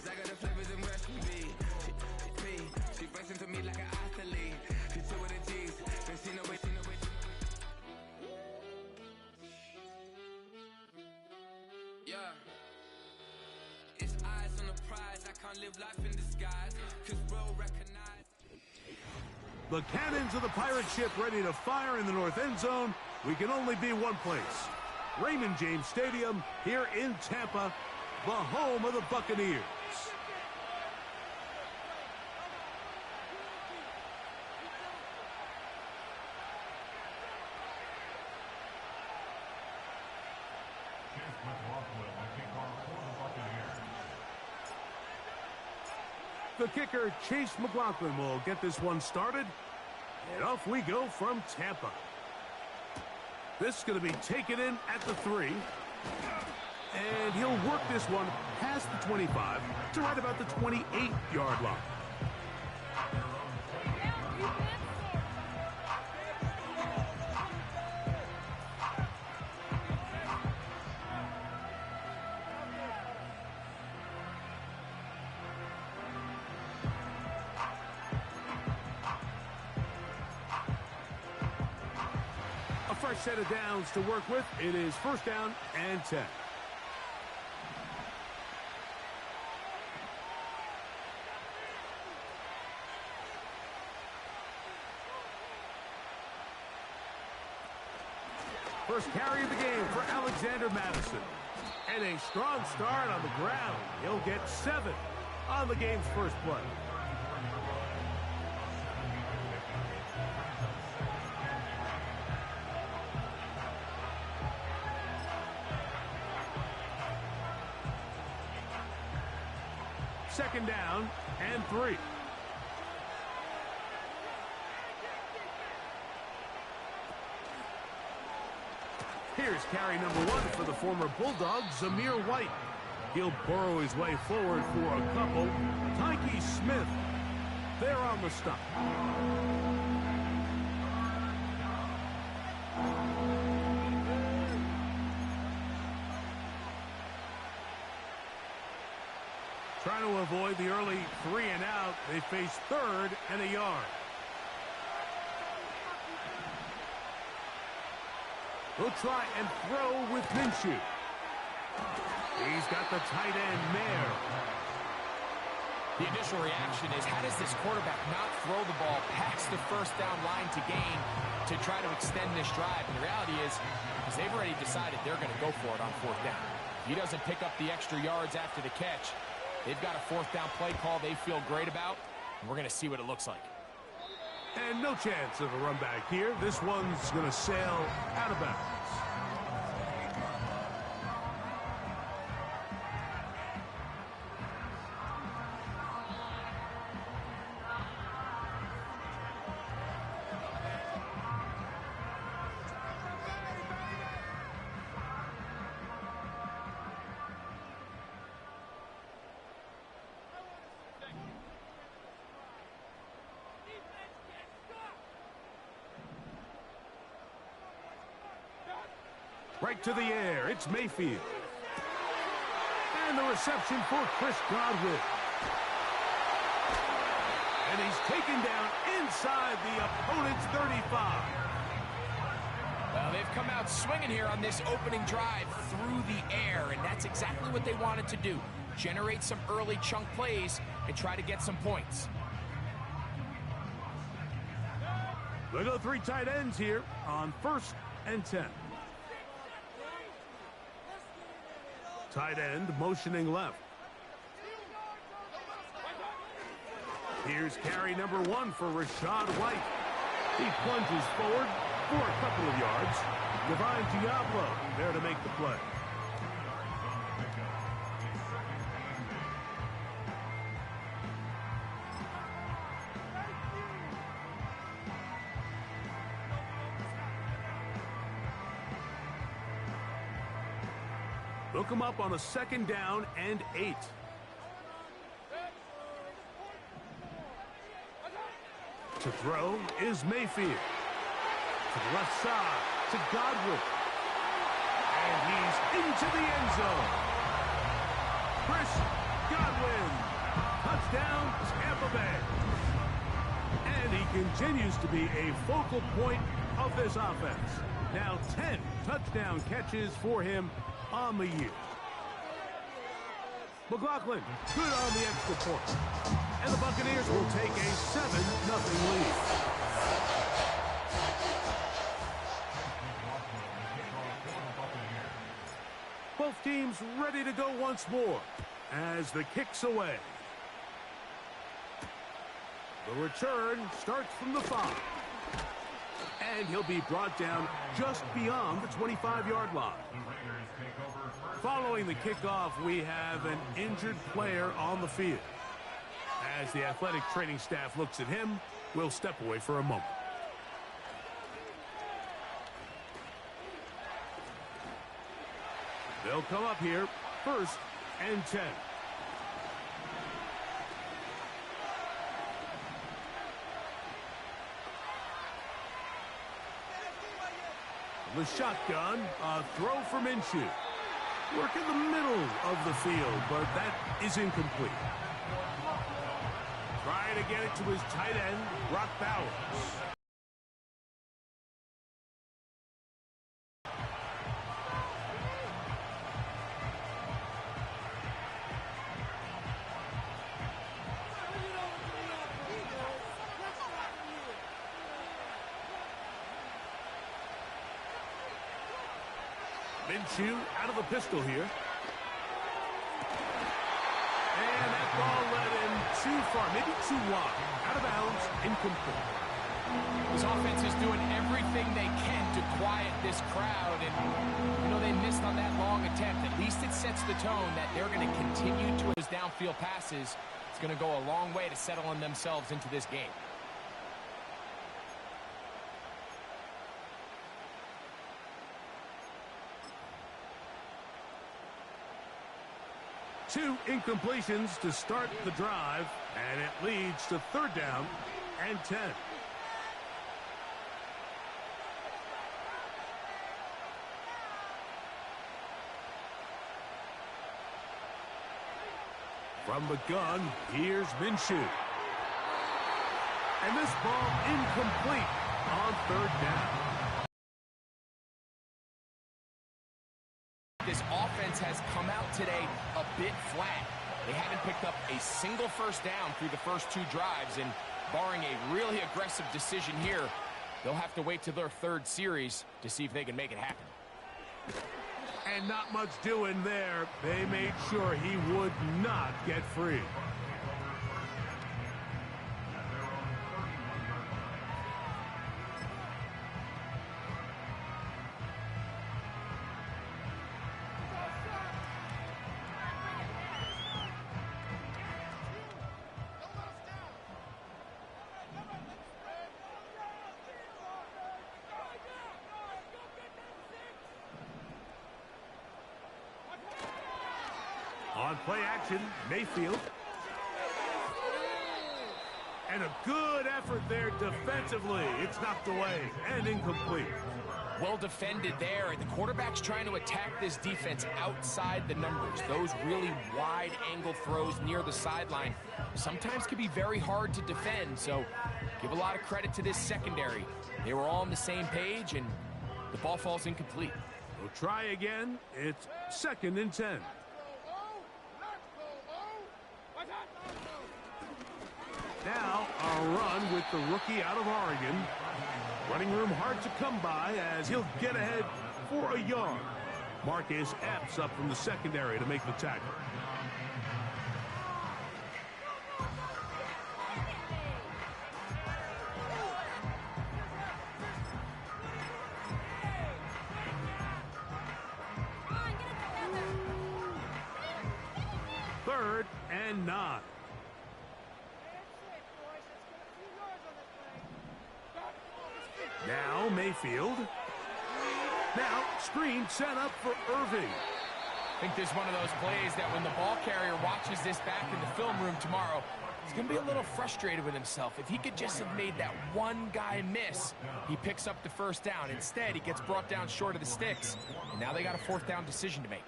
I got the flavors and recipes. She flexing to me like an athlete. She took with the G's. Then she know it. Yeah. It's eyes on the prize. I can't live life in disguise. Cause bro recognize. The cannons of the pirate ship ready to fire in the north end zone. We can only be one place. Raymond James Stadium here in Tampa, the home of the Buccaneers. The kicker, Chase McLaughlin, will get this one started. And off we go from Tampa. This is going to be taken in at the 3. And he'll work this one past the 25 to right about the 28-yard line. Fresh set of downs to work with. It is first down and 10. First carry of the game for Alexander Madison. And a strong start on the ground. He'll get 7 on the game's first play. Second down and 3. Here's carry number 1 for the former Bulldog, Zamir White. He'll burrow his way forward for a couple. Tyke Smith, there on the stop. Trying to avoid the early 3 and out. They face 3rd and a yard. He'll try and throw with Minshew. He's got the tight end, Mayer. The initial reaction is, how does this quarterback not throw the ball past the first down line to gain to try to extend this drive? And the reality is they've already decided they're going to go for it on 4th down. He doesn't pick up the extra yards after the catch. They've got a 4th down play call they feel great about, and we're going to see what it looks like. And no chance of a run back here. This one's going to sail out of bounds. Right to the air, it's Mayfield. And the reception for Chris Godwin. And he's taken down inside the opponent's 35. Well, they've come out swinging here on this opening drive through the air, and that's exactly what they wanted to do. Generate some early chunk plays and try to get some points. They go 3 tight ends here on 1st and 10. Tight end motioning left. Here's carry number 1 for Rashad White. He plunges forward for a couple of yards. Divine Diablo there to make the play. Look him up on a 2nd down and 8. To throw is Mayfield. To the left side, to Godwin. And he's into the end zone. Chris Godwin. Touchdown, Tampa Bay. And he continues to be a focal point of this offense. Now 10 touchdown catches for him on the year. McLaughlin, good on the extra point. And the Buccaneers will take a 7-0 lead. Both teams ready to go once more as the kick's away. The return starts from the 5. And he'll be brought down just beyond the 25-yard line. Following the kickoff, we have an injured player on the field. As the athletic training staff looks at him, we'll step away for a moment. They'll come up here, 1st and 10. The shotgun, a throw for Minshew. Work in the middle of the field, but that is incomplete. Trying to get it to his tight end, Brock Bowers. Minshew out of the pistol here. And that ball led him too far, maybe too wide. Out of bounds, incomplete. This offense is doing everything they can to quiet this crowd. And, you know, they missed on that long attempt. At least it sets the tone that they're going to continue to his downfield passes. It's going to go a long way to settling themselves into this game. Two incompletions to start the drive, and it leads to 3rd down and 10. From the gun, here's Minshew. And this ball incomplete on 3rd down. This offense has come out today a bit flat. They haven't picked up a single 1st down through the first 2 drives, and barring a really aggressive decision here, they'll have to wait to their 3rd series to see if they can make it happen. And not much doing there. They made sure he would not get free. On play action, Mayfield. And a good effort there defensively. It's knocked away and incomplete. Well defended there. The quarterback's trying to attack this defense outside the numbers. Those really wide angle throws near the sideline sometimes can be very hard to defend. So give a lot of credit to this secondary. They were all on the same page, and the ball falls incomplete. We'll try again. It's 2nd and 10. Now, a run with the rookie out of Oregon. Running room hard to come by as he'll get ahead for a yard. Marcus Epps up from the secondary to make the tackle. Third and 9. Now Mayfield. Now screen set up for Irving. I think this is one of those plays that when the ball carrier watches this back in the film room tomorrow, he's going to be a little frustrated with himself. If he could just have made that one guy miss, he picks up the 1st down. Instead, he gets brought down short of the sticks, and now they got a 4th down decision to make.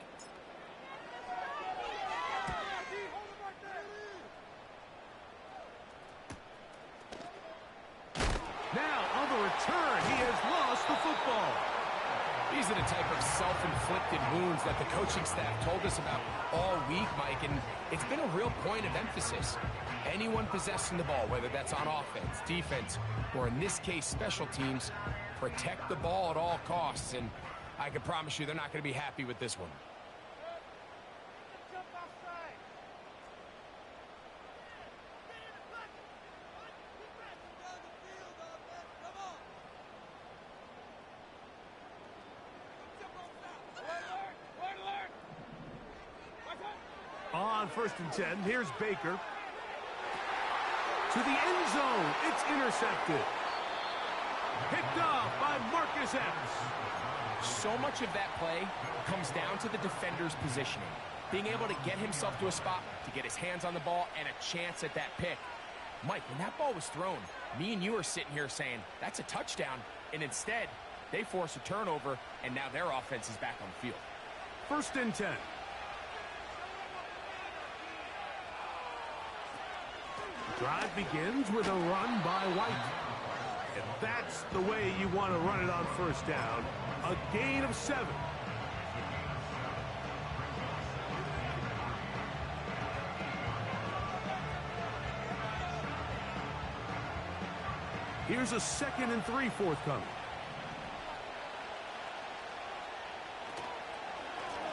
Now, on the return, he has lost the football. These are the type of self-inflicted wounds that the coaching staff told us about all week, Mike, and it's been a real point of emphasis. Anyone possessing the ball, whether that's on offense, defense, or in this case, special teams, protect the ball at all costs, and I can promise you they're not going to be happy with this one. On 1st and 10, here's Baker. To the end zone, it's intercepted. Picked off by Marcus Epps. So much of that play comes down to the defender's positioning. Being able to get himself to a spot, to get his hands on the ball, and a chance at that pick. Mike, when that ball was thrown, me and you are sitting here saying, that's a touchdown, and instead, they force a turnover, and now their offense is back on the field. 1st and 10. Drive begins with a run by White. And that's the way you want to run it on 1st down. A gain of 7. Here's a 2nd and 3 forthcoming.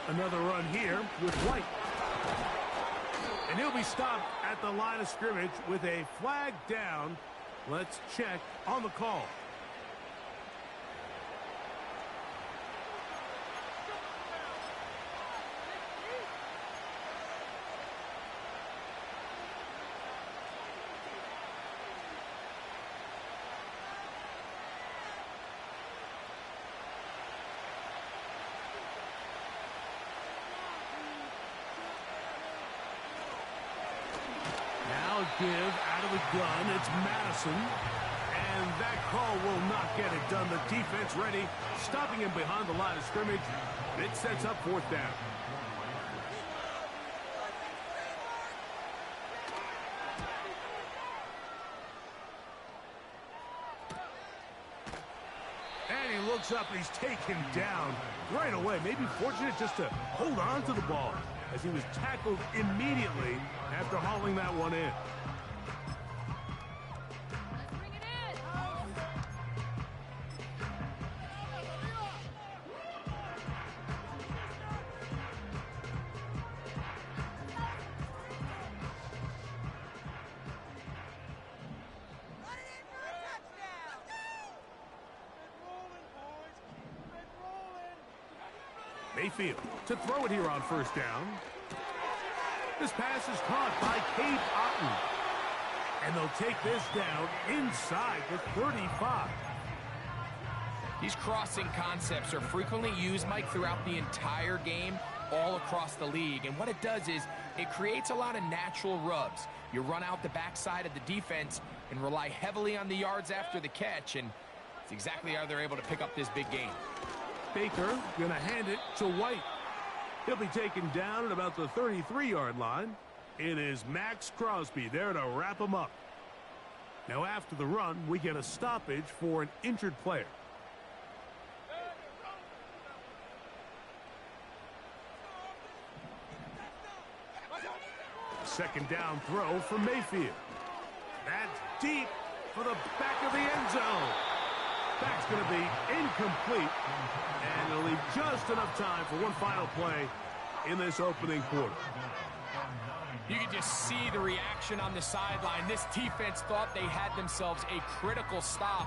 Another run here with White. And he'll be stopped at the line of scrimmage with a flag down. Let's check on the call. Give out of the gun. It's Madison. And that call will not get it done. The defense ready, stopping him behind the line of scrimmage. It sets up 4th down. And he looks up and he's taken down right away. Maybe fortunate just to hold on to the ball as he was tackled immediately after hauling that one in. Mayfield to throw it here on 1st down. This pass is caught by Cade Otton. And they'll take this down inside the 35. These crossing concepts are frequently used, Mike, throughout the entire game, all across the league. And what it does is it creates a lot of natural rubs. You run out the backside of the defense and rely heavily on the yards after the catch. And it's exactly how they're able to pick up this big gain. Baker going to hand it to White. He'll be taken down at about the 33-yard line. It is Max Crosby there to wrap him up. Now after the run, we get a stoppage for an injured player. Second down throw for Mayfield. That's deep for the back of the end zone. That's going to be incomplete, and it'll leave just enough time for one final play in this opening quarter. You can just see the reaction on the sideline. This defense thought they had themselves a critical stop.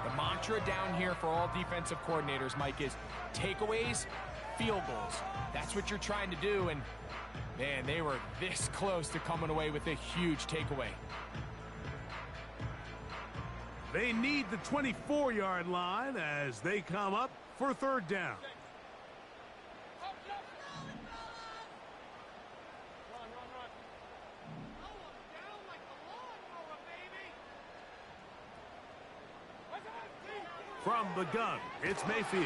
The mantra down here for all defensive coordinators, Mike, is takeaways, field goals. That's what you're trying to do, and man, they were this close to coming away with a huge takeaway. They need the 24-yard line as they come up for 3rd down. From the gun, it's Mayfield.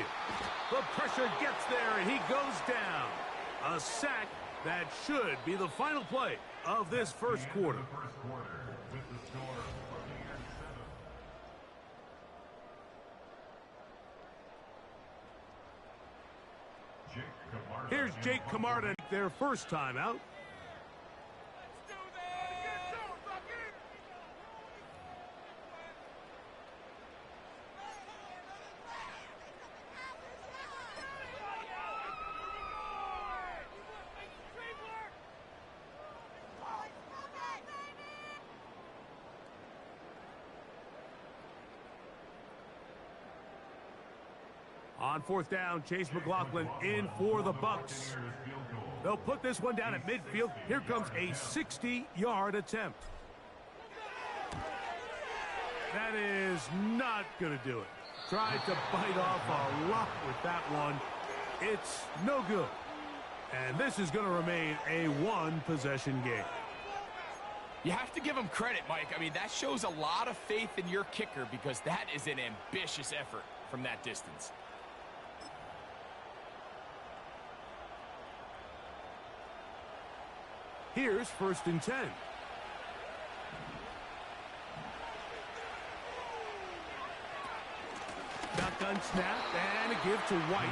The pressure gets there, and he goes down. A sack that should be the final play of this first quarter. Here's Jake Camarda, their first time out. On fourth down, Chase McLaughlin in for the Bucs. They'll put this one down at midfield. Here comes a 60-yard attempt. That is not going to do it. Tried to bite off a lot with that one. It's no good. And this is going to remain a one-possession game. You have to give him credit, Mike. I mean, that shows a lot of faith in your kicker because that is an ambitious effort from that distance. Here's 1st and 10. Shotgun snap and a give to White.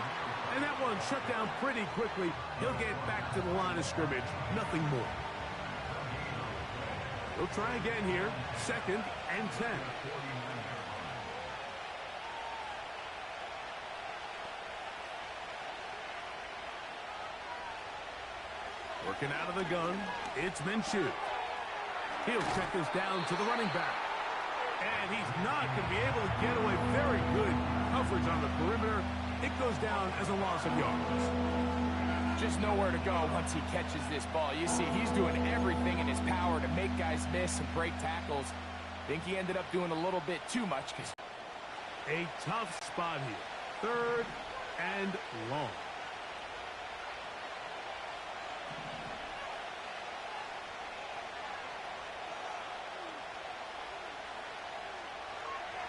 And that one shut down pretty quickly. He'll get back to the line of scrimmage. Nothing more. We'll try again here. 2nd and 10. Working out of the gun, it's Minshew. He'll check this down to the running back. And he's not going to be able to get away. Very good coverage on the perimeter. It goes down as a loss of yards. Just nowhere to go once he catches this ball. You see, he's doing everything in his power to make guys miss and break tackles. Think he ended up doing a little bit too much. A tough spot here. 3rd and long.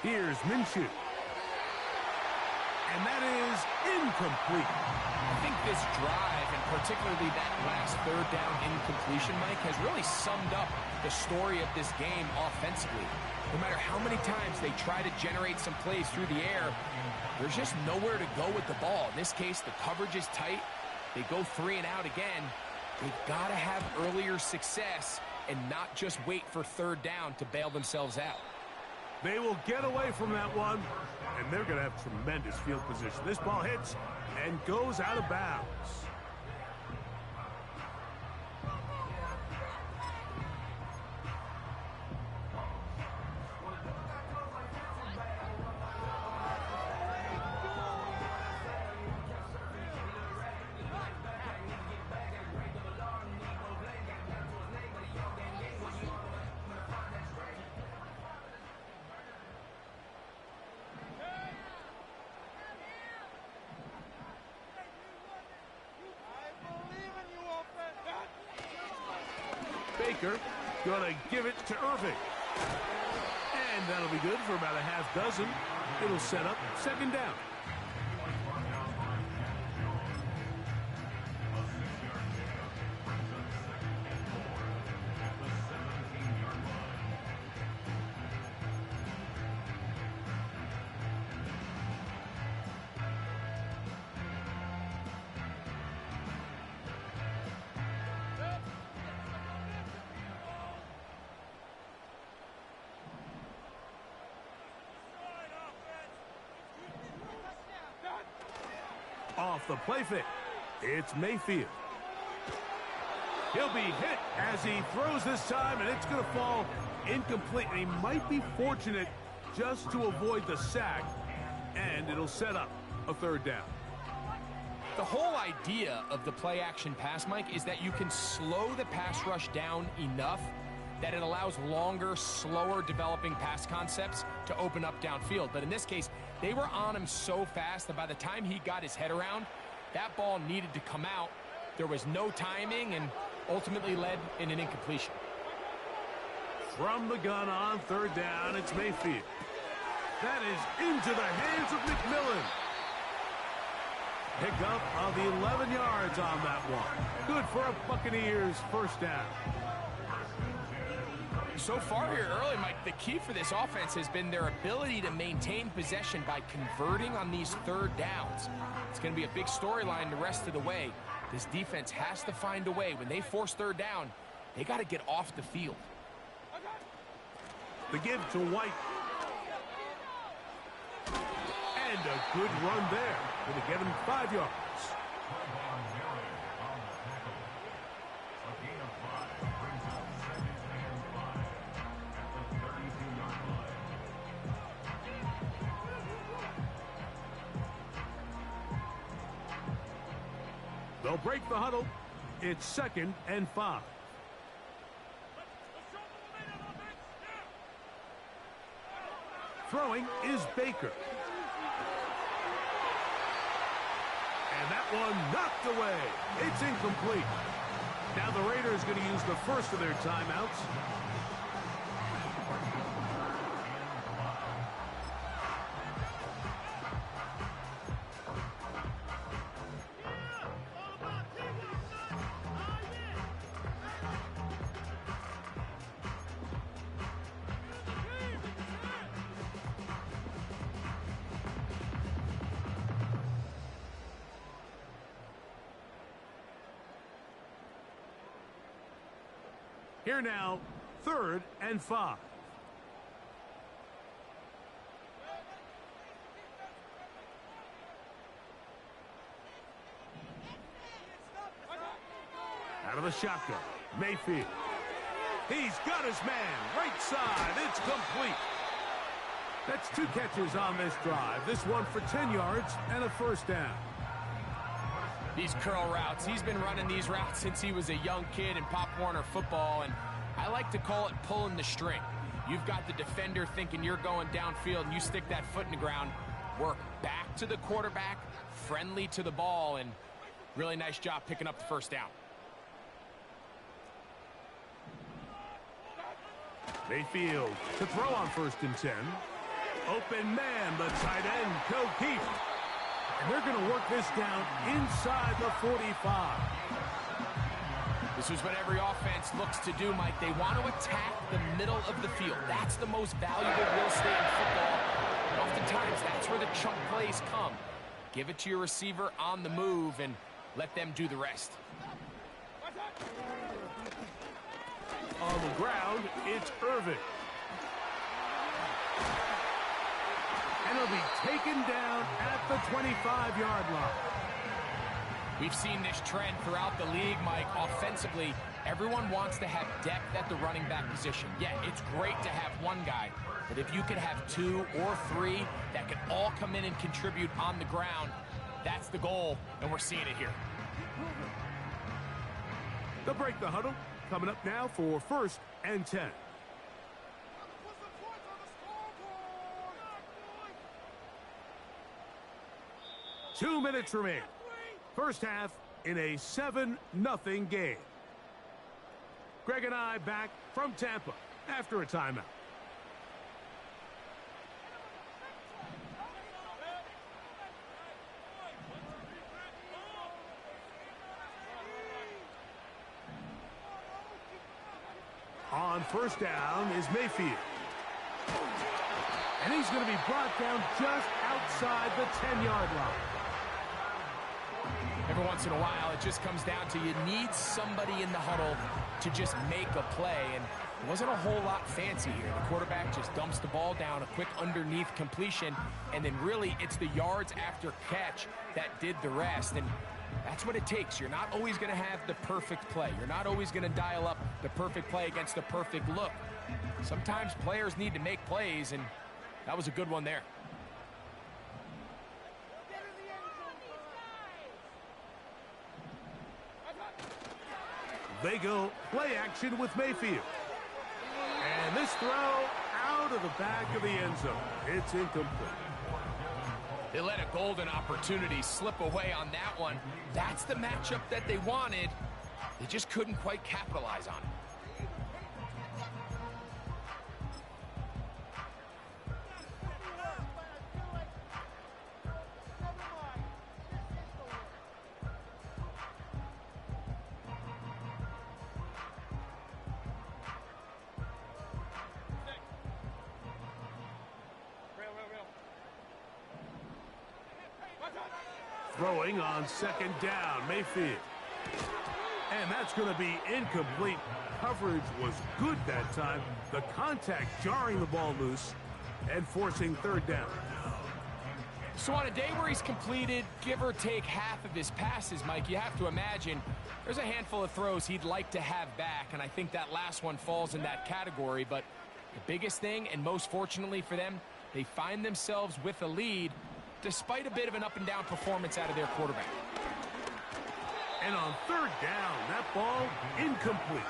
Here's Minshew. And that is incomplete. I think this drive, and particularly that last 3rd down incompletion, Mike, has really summed up the story of this game offensively. No matter how many times they try to generate some plays through the air, there's just nowhere to go with the ball. In this case, the coverage is tight. They go 3 and out again. They've got to have earlier success and not just wait for 3rd down to bail themselves out. They will get away from that one, and they're going to have tremendous field position. This ball hits and goes out of bounds. Baker gonna give it to Irving. And that'll be good for about a half dozen. It'll set up 2nd down. Off the play fake, it's Mayfield. He'll be hit as he throws this time, and it's going to fall incomplete. And he might be fortunate just to avoid the sack, and it'll set up a 3rd down. The whole idea of the play-action pass, Mike, is that you can slow the pass rush down enough that it allows longer, slower developing pass concepts to open up downfield. But in this case, they were on him so fast that by the time he got his head around, that ball needed to come out. There was no timing and ultimately led in an incompletion. From the gun on 3rd down, it's Mayfield. That is into the hands of McMillan. Pickup of 11 yards on that one. Good for a Buccaneers 1st down. So far here early, Mike, the key for this offense has been their ability to maintain possession by converting on these third downs. It's going to be a big storyline the rest of the way. This defense has to find a way. When they force third down, they got to get off the field. The give to White. And a good run there. Going to get him 5 yards. They'll break the huddle. It's 2nd and 5. Throwing is Baker. And that one knocked away. It's incomplete. Now the Raiders going to use the first of their timeouts. Here now, 3rd and 5. Out of the shotgun, Mayfield. He's got his man, right side, it's complete. That's 2 catches on this drive. This one for 10 yards and a first down. These curl routes, he's been running these routes since he was a young kid in Pop Warner football, and I like to call it pulling the string. You've got the defender thinking you're going downfield, and you stick that foot in the ground, work back to the quarterback, friendly to the ball, and really nice job picking up the first down. Mayfield to throw on 1st and 10. Open man, the tight end, O'Keefe. And they're going to work this down inside the 45. This is what every offense looks to do, Mike. They want to attack the middle of the field. That's the most valuable real estate in football. And oftentimes, that's where the chunk plays come. Give it to your receiver on the move and let them do the rest. On the ground, it's Irvin. And he'll be taken down at the 25-yard line. We've seen this trend throughout the league, Mike. Offensively, everyone wants to have depth at the running back position. Yeah, it's great to have one guy, but if you could have 2 or 3 that can all come in and contribute on the ground, that's the goal, and we're seeing it here. They'll break the huddle. Coming up now for 1st and 10. 2 minutes remain. First half in a 7-0 game. Greg and I back from Tampa after a timeout. On 1st down is Mayfield. And he's going to be brought down just outside the 10-yard line. Every once in a while, it just comes down to you need somebody in the huddle to just make a play. And it wasn't a whole lot fancy here. The quarterback just dumps the ball down, a quick underneath completion, and then really it's the yards after catch that did the rest. And that's what it takes. You're not always going to have the perfect play. You're not always going to dial up the perfect play against the perfect look. Sometimes players need to make plays, and that was a good one there. They go play action with Mayfield. And this throw out of the back of the end zone. It's incomplete. They let a golden opportunity slip away on that one. That's the matchup that they wanted. They just couldn't quite capitalize on it. Throwing on second down, Mayfield. And that's going to be incomplete. Coverage was good that time. The contact jarring the ball loose and forcing third down. So on a day where he's completed, give or take half of his passes, Mike, you have to imagine there's a handful of throws he'd like to have back, and I think that last one falls in that category. But the biggest thing, and most fortunately for them, they find themselves with a lead despite a bit of an up-and-down performance out of their quarterback. And on third down, that ball incomplete.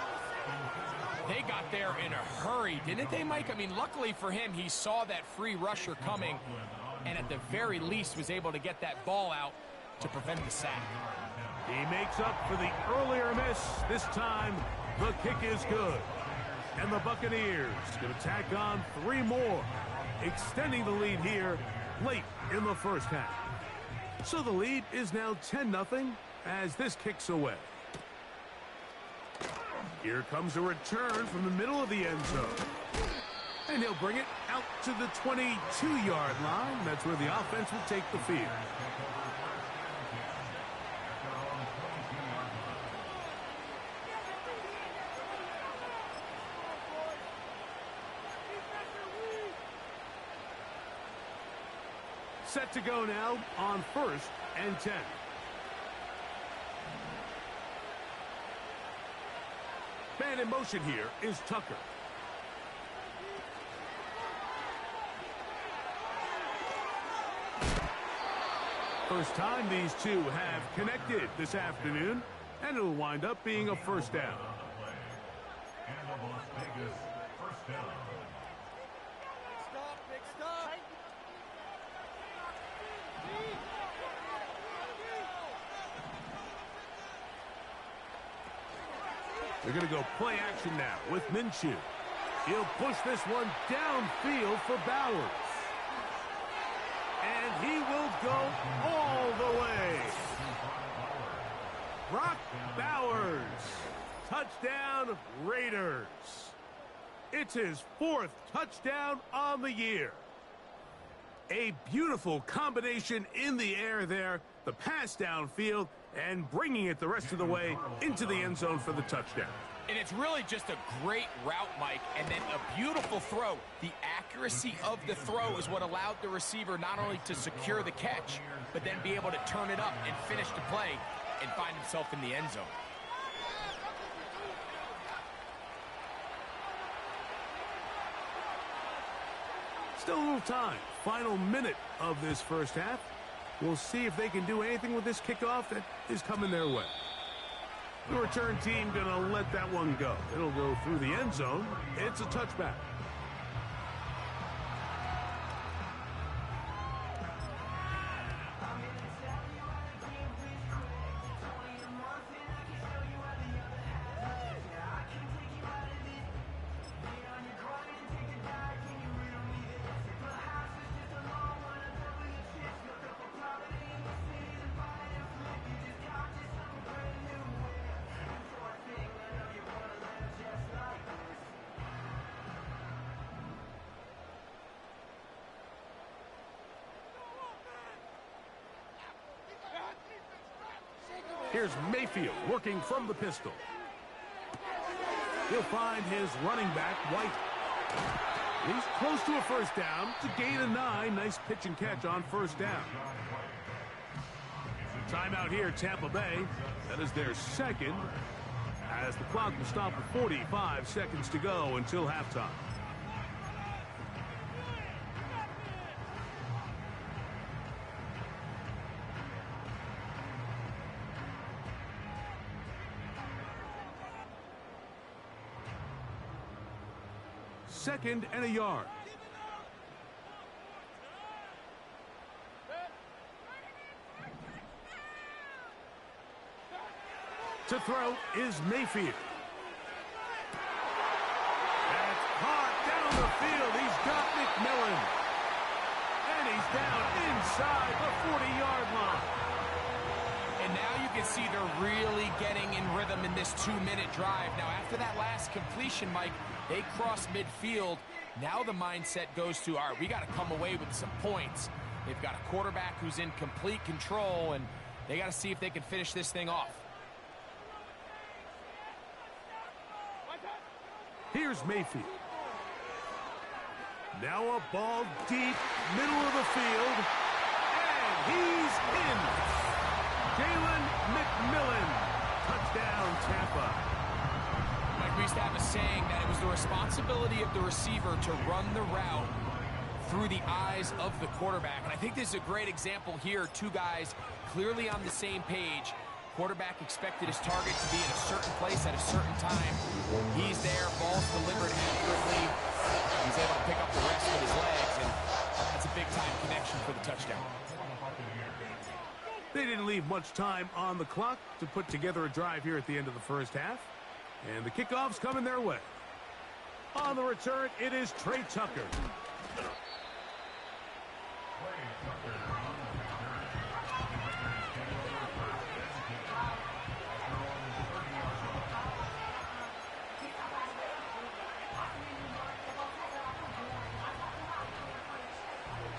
They got there in a hurry, didn't they, Mike? I mean, luckily for him, he saw that free rusher coming, and at the very least was able to get that ball out to prevent the sack. He makes up for the earlier miss. This time, the kick is good. And the Buccaneers going to tack on 3 more, extending the lead here late in the first half. So the lead is now 10-0 as this kicks away. Here comes a return from the middle of the end zone. And he'll bring it out to the 22-yard line. That's where the offense will take the field. Set to go now on 1st and 10. Man in motion here is Tucker. First time these two have connected this afternoon, and it'll wind up being a first down. They're going to go play action now with Minshew. He'll push this one downfield for Bowers. And he will go all the way. Brock Bowers. Touchdown, Raiders. It's his 4th touchdown on the year. A beautiful combination in the air there. The pass downfield and bringing it the rest of the way into the end zone for the touchdown. And it's really just a great route, Mike, and then a beautiful throw. The accuracy of the throw is what allowed the receiver not only to secure the catch, but then be able to turn it up and finish the play and find himself in the end zone. Still a little time. Final minute of this first half. We'll see if they can do anything with this kickoff that is coming their way. The return team going to let that one go. It'll go through the end zone. It's a touchback. Here's Mayfield working from the pistol. He'll find his running back, White. He's close to a first down to gain a 9. Nice pitch and catch on first down. Timeout here, Tampa Bay. That is their second, as the clock will stop with 45 seconds to go until halftime. Second and a yard. To throw is Mayfield. That's caught down the field. He's got McMillan. And he's down inside the 40-yard line. And now you can see they're really getting in rhythm in this 2-minute drive. Now, after that last completion, Mike, they cross midfield. Now the mindset goes to, all right, we got to come away with some points. They've got a quarterback who's in complete control, and they got to see if they can finish this thing off. Here's Mayfield. Now a ball deep, middle of the field, and he's in. Jalen McMillan, touchdown Tampa. Like we used to have a saying that it was the responsibility of the receiver to run the route through the eyes of the quarterback. And I think this is a great example here. Two guys clearly on the same page. Quarterback expected his target to be in a certain place at a certain time. He's there, ball's delivered accurately. He's able to pick up the rest with his legs, and that's a big-time connection for the touchdown. They didn't leave much time on the clock to put together a drive here at the end of the first half. And the kickoff's coming their way. On the return, it is Trey Tucker.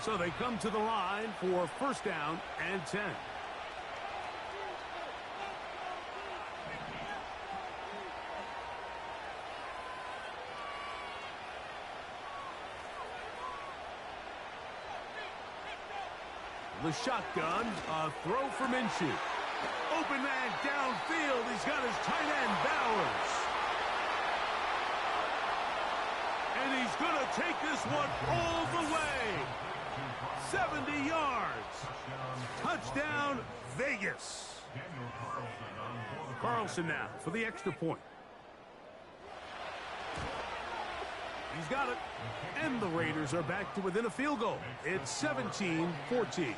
So they come to the line for first down and 10. The shotgun, a throw for Minshew. Open man downfield. He's got his tight end, Bowers. And he's going to take this one all the way. 70 yards. Touchdown, Vegas. Carlson now for the extra point. He's got it. And the Raiders are back to within a field goal. It's 17-14.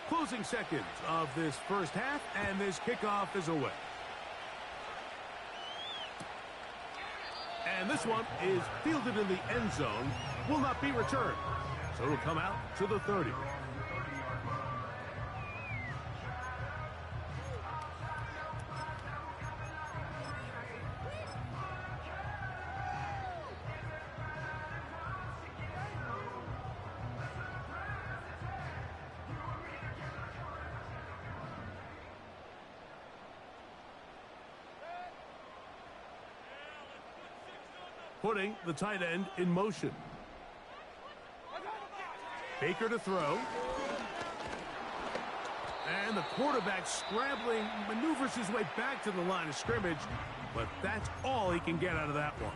Closing seconds of this first half, and this kickoff is away. And this one is fielded in the end zone, will not be returned. So it'll come out to the 30. Putting the tight end in motion. Baker to throw. And the quarterback scrambling, maneuvers his way back to the line of scrimmage, but that's all he can get out of that one.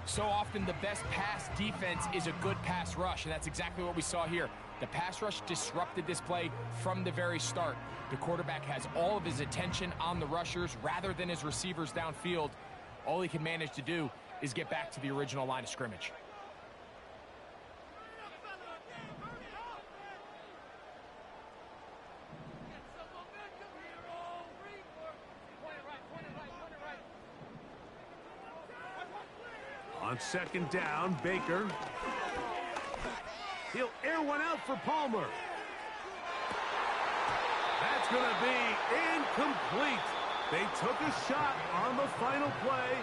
So often the best pass defense is a good pass rush, and that's exactly what we saw here. The pass rush disrupted this play from the very start. The quarterback has all of his attention on the rushers rather than his receivers downfield. All he can manage to do is get back to the original line of scrimmage. On second down, Baker. He'll air one out for Palmer. That's going to be incomplete. They took a shot on the final play.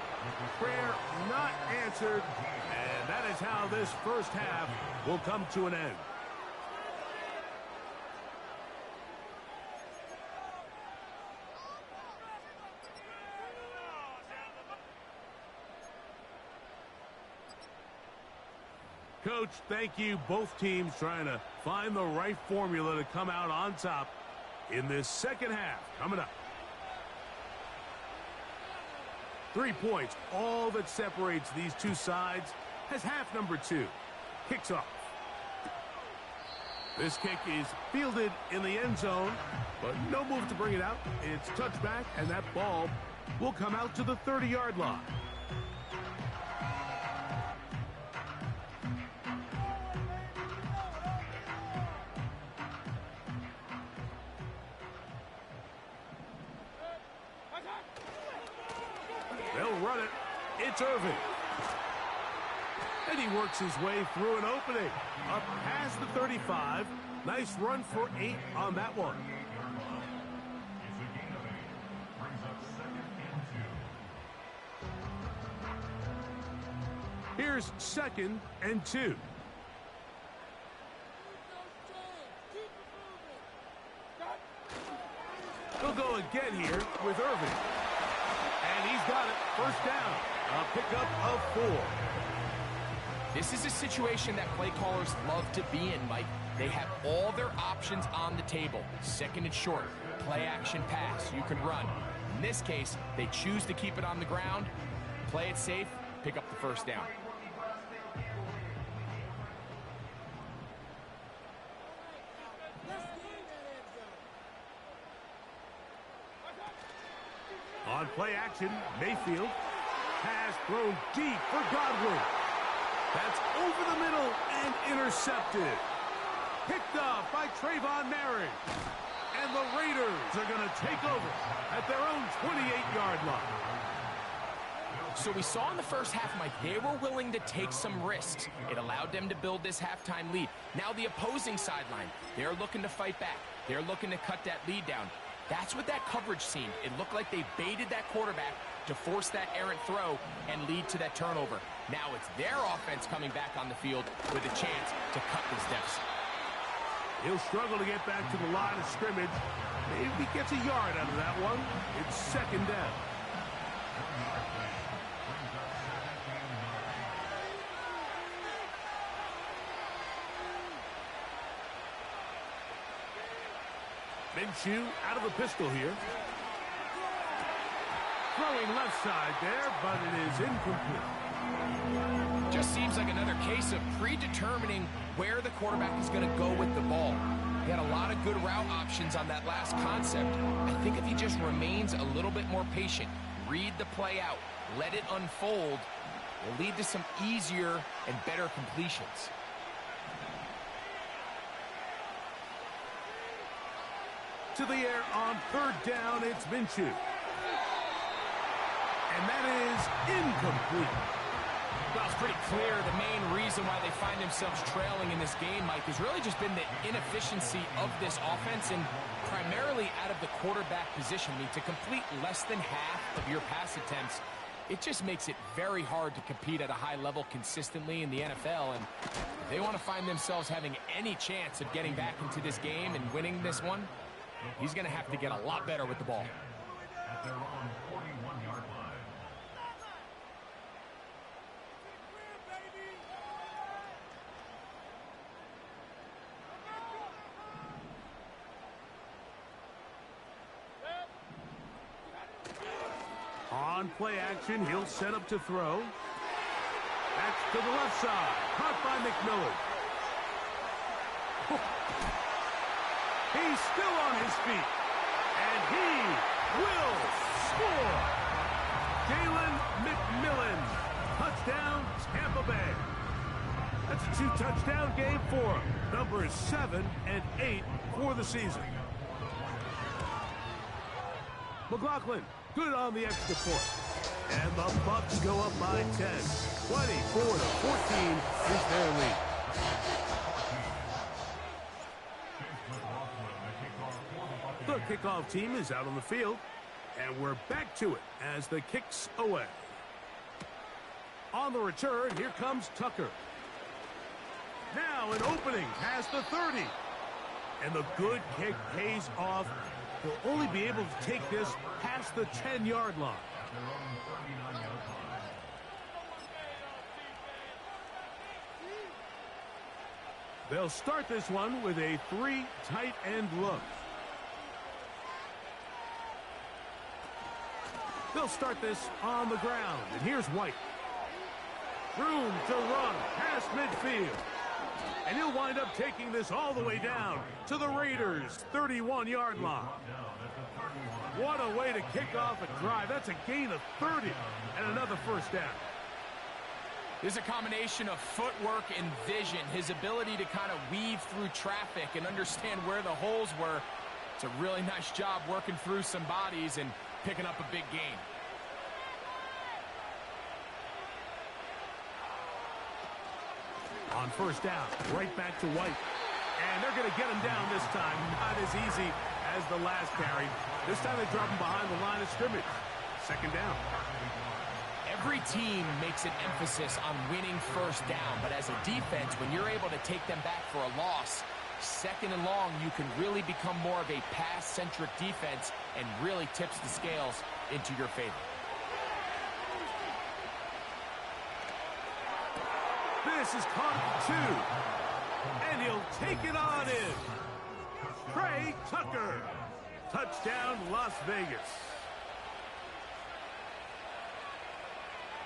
Prayer not answered. And that is how this first half will come to an end. Coach, thank you. Both teams trying to find the right formula to come out on top in this second half. Coming up. 3 points, all that separates these two sides, has half number 2. Kicks off. This kick is fielded in the end zone, but no move to bring it out. It's touchback, and that ball will come out to the 30-yard line. They'll run it. It's Irving. And he works his way through an opening. Up past the 35. Nice run for 8 on that one. Here's 2nd and 2. He'll go again here with Irvin. And he's got it. First down. A pickup of 4. This is a situation that play callers love to be in, Mike. They have all their options on the table. 2nd and short, play action pass, you can run. In this case, they choose to keep it on the ground, play it safe, pick up the first down. On play action, Mayfield. Pass thrown deep for Godwin. That's over the middle and intercepted. Picked off by Trayvon Merritt. And the Raiders are going to take over at their own 28-yard line. So we saw in the first half, Mike, they were willing to take some risks. It allowed them to build this halftime lead. Now the opposing sideline, they're looking to fight back. They're looking to cut that lead down. That's what that coverage seemed. It looked like they baited that quarterback to force that errant throw and lead to that turnover. Now it's their offense coming back on the field with a chance to cut this deficit. He'll struggle to get back to the line of scrimmage. Maybe he gets a yard out of that one. It's 2nd down. Minshew out of the pistol here. Throwing left side there, but it is incomplete. Just seems like another case of predetermining where the quarterback is going to go with the ball. He had a lot of good route options on that last concept. I think if he just remains a little bit more patient, read the play out, let it unfold, will lead to some easier and better completions. To the air on 3rd down, it's Minshew. And that is incomplete. Well, it's pretty clear the main reason why they find themselves trailing in this game, Mike, has really just been the inefficiency of this offense and primarily out of the quarterback position. I mean, to complete less than half of your pass attempts, it just makes it very hard to compete at a high level consistently in the NFL. And if they want to find themselves having any chance of getting back into this game and winning this one, he's going to have to get a lot better with the ball. At their own 41-yard line. On play action, he'll set up to throw. That's to the left side. Caught by McMillan. He's still on his feet. And he will score. Jalen McMillan. Touchdown, Tampa Bay. That's a 2-touchdown game for him. Numbers 7 and 8 for the season. McLaughlin, good on the extra point. And the Bucs go up by 10. 24-14 is their lead. The kickoff team is out on the field, and we're back to it as the kick's away. On the return, here comes Tucker. Now an opening past the 30. And the good kick pays off. They'll only be able to take this past the 10-yard line. They'll start this one with a 3 tight end look. They'll start this on the ground, and here's White. Room to run past midfield. And he'll wind up taking this all the way down to the Raiders' 31-yard line. What a way to kick off a drive. That's a gain of 30 and another first down. There's a combination of footwork and vision, his ability to kind of weave through traffic and understand where the holes were. It's a really nice job working through some bodies and picking up a big gain. On first down, right back to White. And they're going to get him down this time. Not as easy as the last carry. This time they drop him behind the line of scrimmage. Second down. Every team makes an emphasis on winning first down, but as a defense, when you're able to take them back for a loss, second and long, you can really become more of a pass-centric defense and really tips the scales into your favor. This is caught 2, and he'll take it on in. Trey Tucker, touchdown Las Vegas.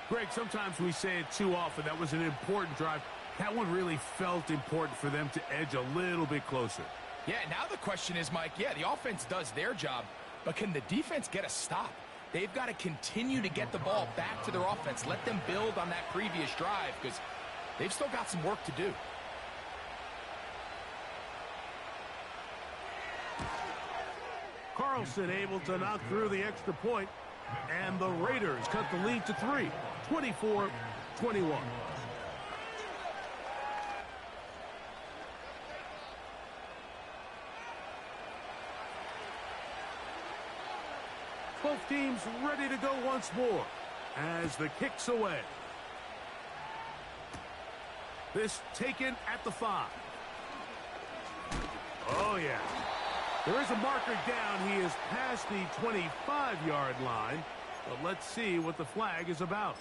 Greg, sometimes we say it too often. That was an important drive. That one really felt important for them to edge a little bit closer. Yeah, now the question is, Mike, yeah, the offense does their job, but can the defense get a stop? They've got to continue to get the ball back to their offense. Let them build on that previous drive because they've still got some work to do. Carlson able to knock through the extra point, and the Raiders cut the lead to 3, 24-21. Both teams ready to go once more as the kick's away. This taken at the 5. Oh, yeah. There is a marker down. He is past the 25-yard line. But let's see what the flag is about.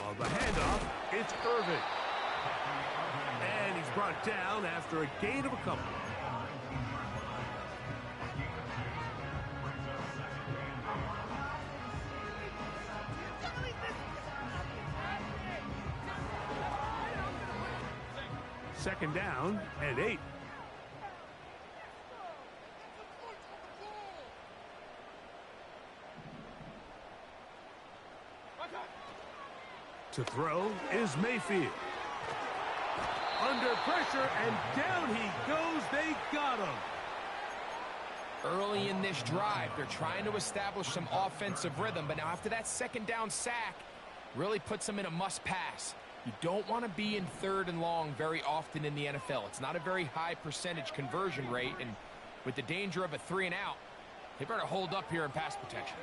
On the handoff, it's Irving. And he's brought down after a gain of a couple. Second down and 8. To throw is Mayfield. Under pressure, and down he goes. They got him. Early in this drive, they're trying to establish some offensive rhythm, but now after that second down sack, really puts them in a must-pass. You don't want to be in third and long very often in the NFL. It's not a very high percentage conversion rate, and with the danger of a 3-and-out, they better hold up here in pass protection.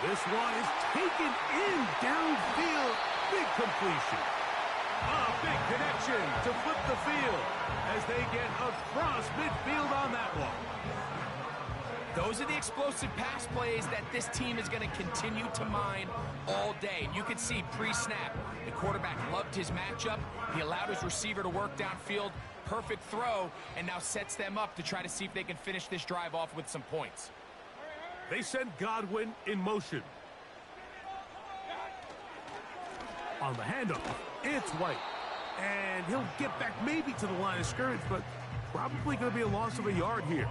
This one is taken in downfield. Big completion. A big connection to flip the field as they get across midfield on that one. Those are the explosive pass plays that this team is going to continue to mine all day. And you can see pre-snap, the quarterback loved his matchup. He allowed his receiver to work downfield. Perfect throw, and now sets them up to try to see if they can finish this drive off with some points. They send Godwin in motion. On the handoff, it's White. And he'll get back maybe to the line of scrimmage, but probably going to be a loss of a yard here.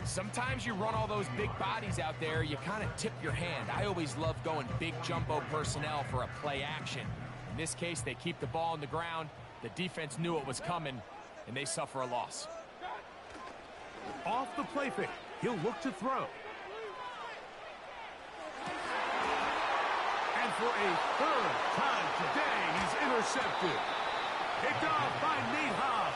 Sometimes you run all those big bodies out there, you kind of tip your hand. I always love going big jumbo personnel for a play action. In this case, they keep the ball on the ground. The defense knew it was coming, and they suffer a loss. Off the play fake, he'll look to throw. And for a third time today, he's intercepted. Picked off by Nate Hobbs.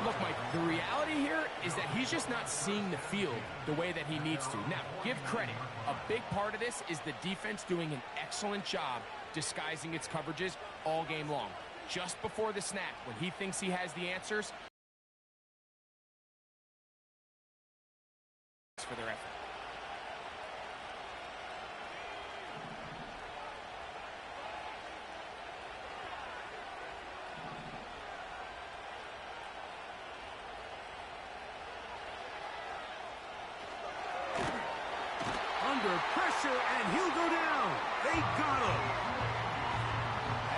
Look, Mike, the reality here is that he's just not seeing the field the way that he needs to. Now, give credit. A big part of this is the defense doing an excellent job disguising its coverages all game long. Just before the snap, when he thinks he has the answers, for their effort. Under pressure, and he'll go down. They got him.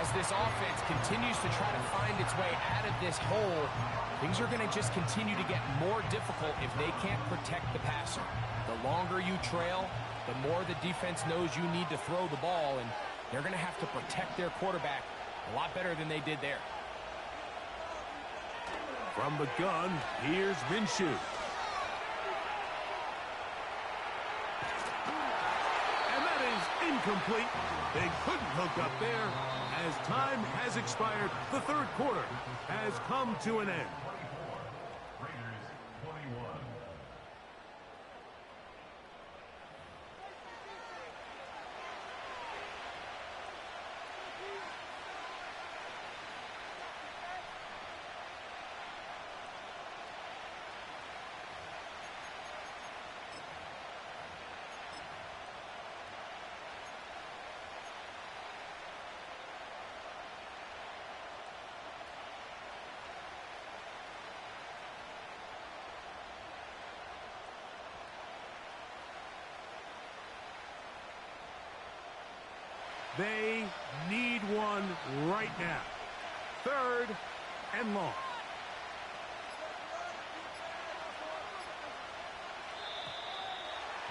As this offense continues to try to find its way out of this hole, things are going to just continue to get more difficult if they can't protect the passer. The longer you trail, the more the defense knows you need to throw the ball, and they're going to have to protect their quarterback a lot better than they did there. From the gun, here's Minshew. And that is incomplete. They couldn't hook up there. As time has expired, the third quarter has come to an end. Raiders 21. They need one right now. Third and long.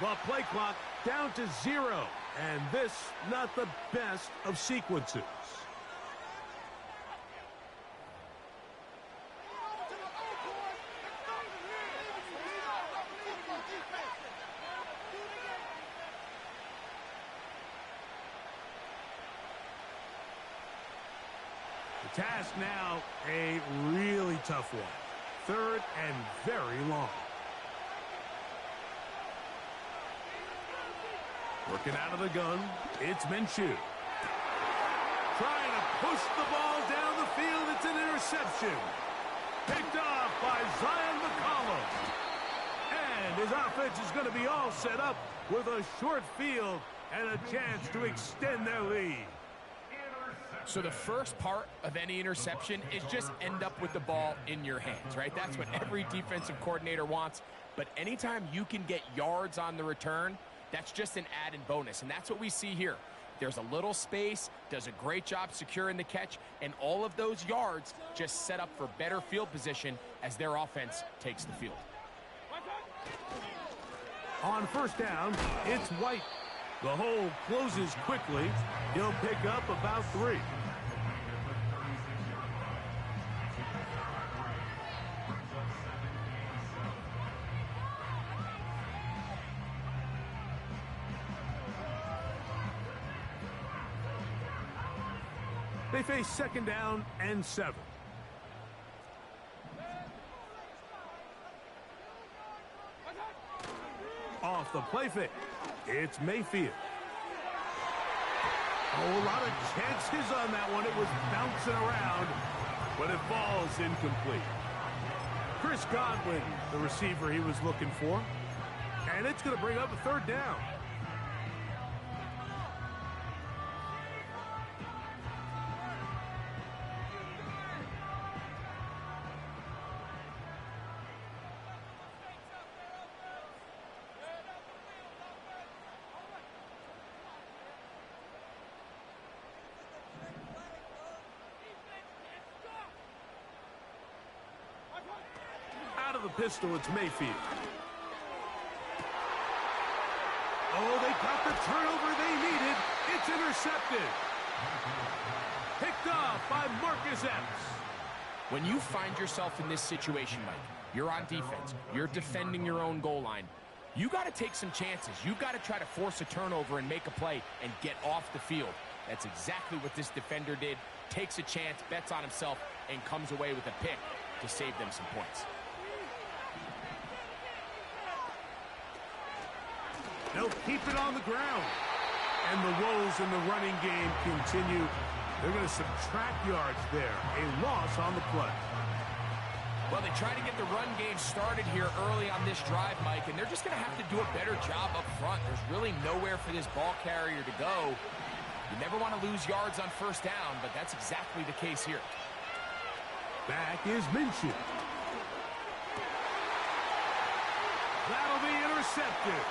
The play clock down to 0. And this, not the best of sequences. The task now, a really tough one. Third and very long. Working out of the gun, it's Minshew. Trying to push the ball down the field. It's an interception. Picked off by Zion McCollum. And his offense is going to be all set up with a short field and a chance to extend their lead. So the first part of any interception is just end up with the ball in your hands, right? That's what every defensive coordinator wants. But anytime you can get yards on the return, that's just an added bonus. And that's what we see here. There's a little space, does a great job securing the catch, and all of those yards just set up for better field position as their offense takes the field. On first down, it's White. The hole closes quickly. He'll pick up about 3. They face second down and 7. Off the play fake, it's Mayfield. Oh, a lot of chances on that one. It was bouncing around, but it falls incomplete. Chris Godwin, the receiver he was looking for. And it's going to bring up a third down. Out of the pistol, it's Mayfield. Oh, they got the turnover they needed. It's intercepted. Picked off by Marcus Epps. When you find yourself in this situation, Mike, you're on defense, you're defending your own goal line, you got to take some chances. You got to try to force a turnover and make a play and get off the field. That's exactly what this defender did. Takes a chance, bets on himself, and comes away with a pick to save them some points. They'll keep it on the ground. And the woes in the running game continue. They're going to subtract yards there. A loss on the play. Well, they try to get the run game started here early on this drive, Mike, and they're just going to have to do a better job up front. There's really nowhere for this ball carrier to go. You never want to lose yards on first down, but that's exactly the case here. Back is Minshew. That'll be intercepted.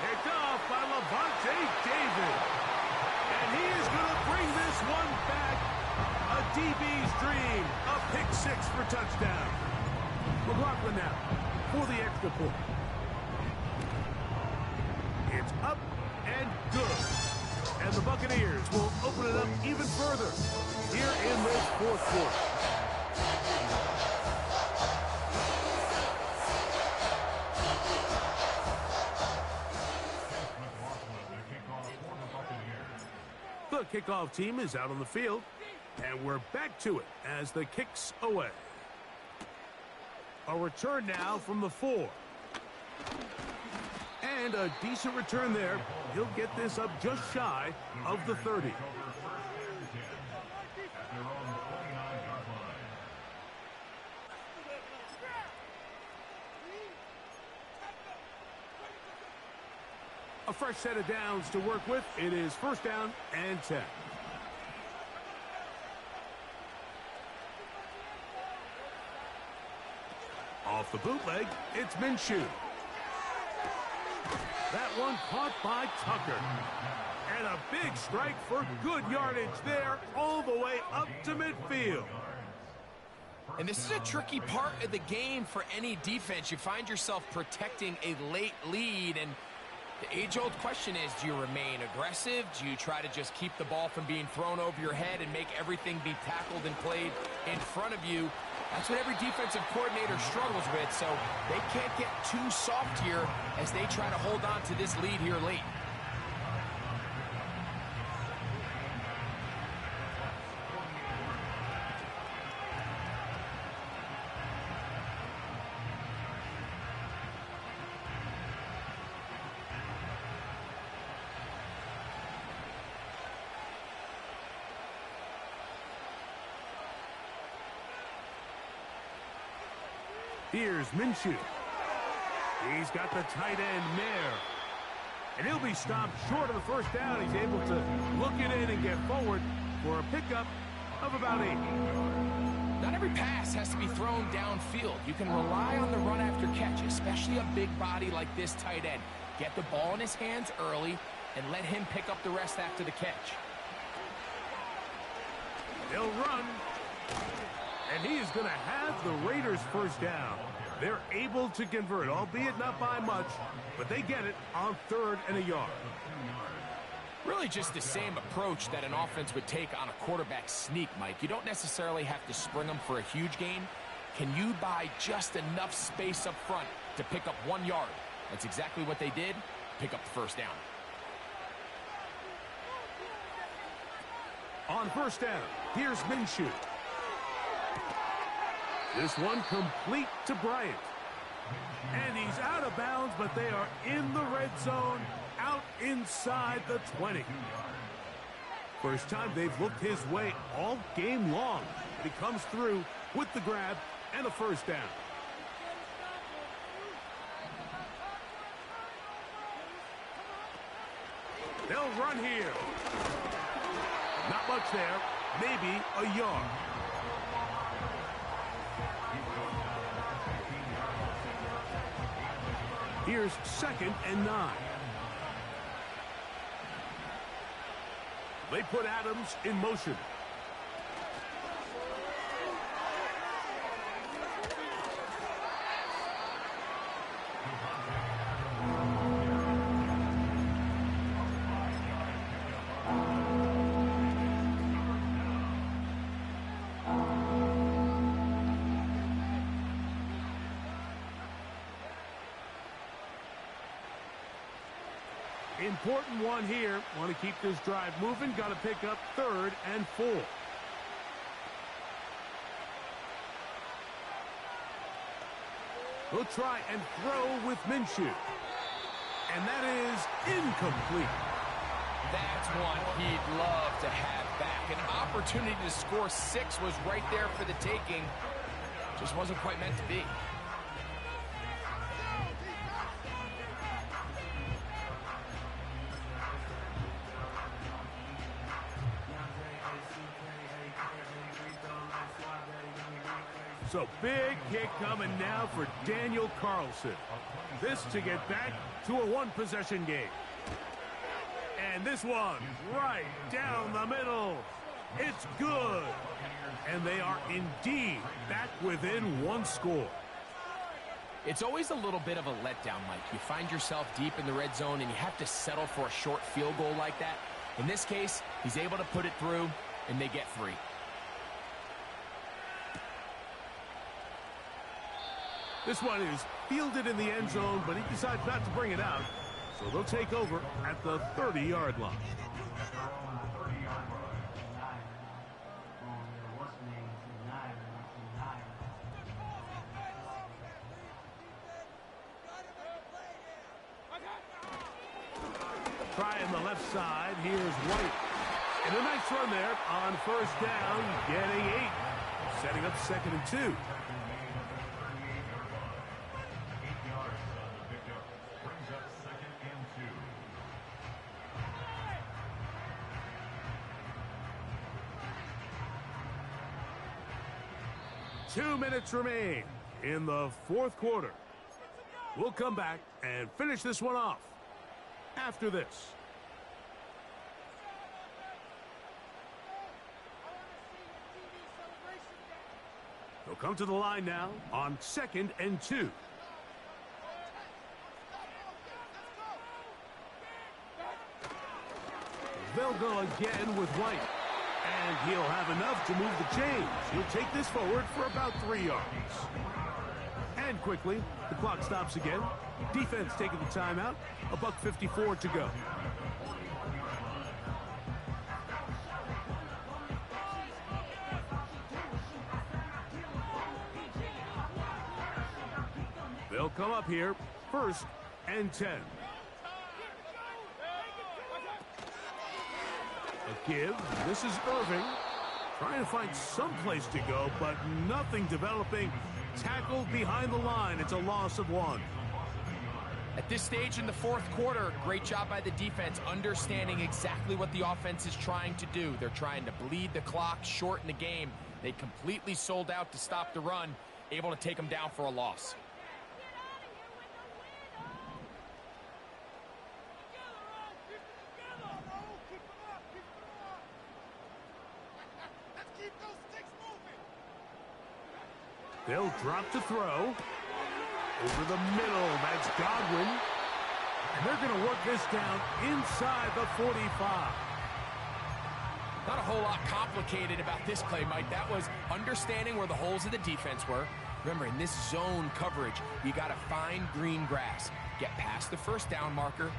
Picked off by Levante David. And he is going to bring this one back. A DB's dream. A pick 6 for touchdown. McLaughlin now for the extra point. It's up and good. And the Buccaneers will open it up even further here in this fourth quarter. kickoff team is out on the field. And we're back to it as the kick's away. A return now from the 4. And a decent return there. He'll get this up just shy of the 30. A fresh set of downs to work with. It is first down and 10. Off the bootleg, it's Minshew. That one caught by Tucker. And a big strike for good yardage there all the way up to midfield. And this is a tricky part of the game for any defense. You find yourself protecting a late lead, and the age-old question is, do you remain aggressive? Do you try to just keep the ball from being thrown over your head and make everything be tackled and played in front of you? That's what every defensive coordinator struggles with, so they can't get too soft here as they try to hold on to this lead here late. Here's Minshew. He's got the tight end Mayer. And he'll be stopped short of the first down. He's able to look it in and get forward for a pickup of about 8. Not every pass has to be thrown downfield. You can rely on the run after catch, especially a big body like this tight end. Get the ball in his hands early and let him pick up the rest after the catch. They'll run. And he is going to have the Raiders first down. They're able to convert, albeit not by much, but they get it on 3rd and a yard. Really just the same approach that an offense would take on a quarterback sneak, Mike. You don't necessarily have to spring them for a huge gain. Can you buy just enough space up front to pick up 1 yard? That's exactly what they did. Pick up the first down. On first down, here's Minshew. This one complete to Bryant. And he's out of bounds, but they are in the red zone, out inside the 20. First time they've looked his way all game long. He comes through with the grab and a first down. They'll run here. Not much there, maybe a yard. Here's 2nd and 9. They put Adams in motion. Important one here. Want to keep this drive moving. Got to pick up 3rd and 4. He'll try and throw with Minshew. And that is incomplete. That's one he'd love to have back. An opportunity to score 6 was right there for the taking. Just wasn't quite meant to be. So big kick coming now for Daniel Carlson. This to get back to a 1-possession game. And this one right down the middle. It's good. And they are indeed back within 1 score. It's always a little bit of a letdown, Mike. You find yourself deep in the red zone and you have to settle for a short field goal like that. In this case, he's able to put it through and they get 3. This one is fielded in the end zone, but he decides not to bring it out. So they'll take over at the 30-yard line. trying the left side. Here's White. And a nice run there on first down, getting 8. Setting up 2nd and 2. 8 yards on the pickup. Brings up 2nd and 2. 2 minutes remain in the 4th quarter. We'll come back and finish this one off after this. They'll come to the line now on 2nd and 2. They'll go again with White. And he'll have enough to move the chains. He'll take this forward for about 3 yards. And quickly, the clock stops again. Defense taking the timeout. $1:54 to go. They'll come up here, 1st and 10. A give. This is Irving. Trying to find some place to go, but nothing developing. Tackled behind the line. It's a loss of 1. At this stage in the 4th quarter, great job by the defense, understanding exactly what the offense is trying to do. They're trying to bleed the clock, shorten the game. They completely sold out to stop the run, able to take them down for a loss. They'll drop to throw. Over the middle, that's Godwin. And they're going to work this down inside the 45. Not a whole lot complicated about this play, Mike. That was understanding where the holes of the defense were. Remember, in this zone coverage, you got to find green grass. Get past the first down marker,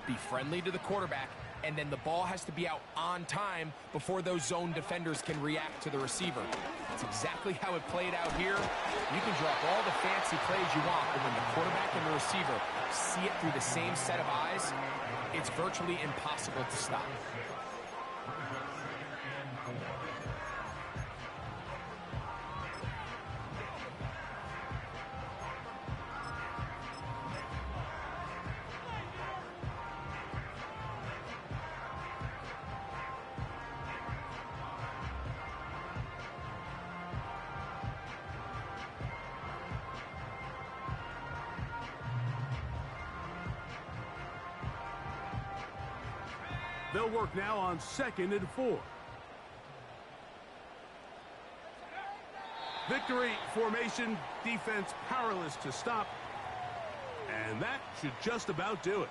be friendly to the quarterback, and then the ball has to be out on time before those zone defenders can react to the receiver. That's exactly how it played out here. You can drop all the fancy plays you want, but when the quarterback and the receiver see it through the same set of eyes, it's virtually impossible to stop. They'll work now on 2nd and 4. Victory formation, defense powerless to stop. And that should just about do it.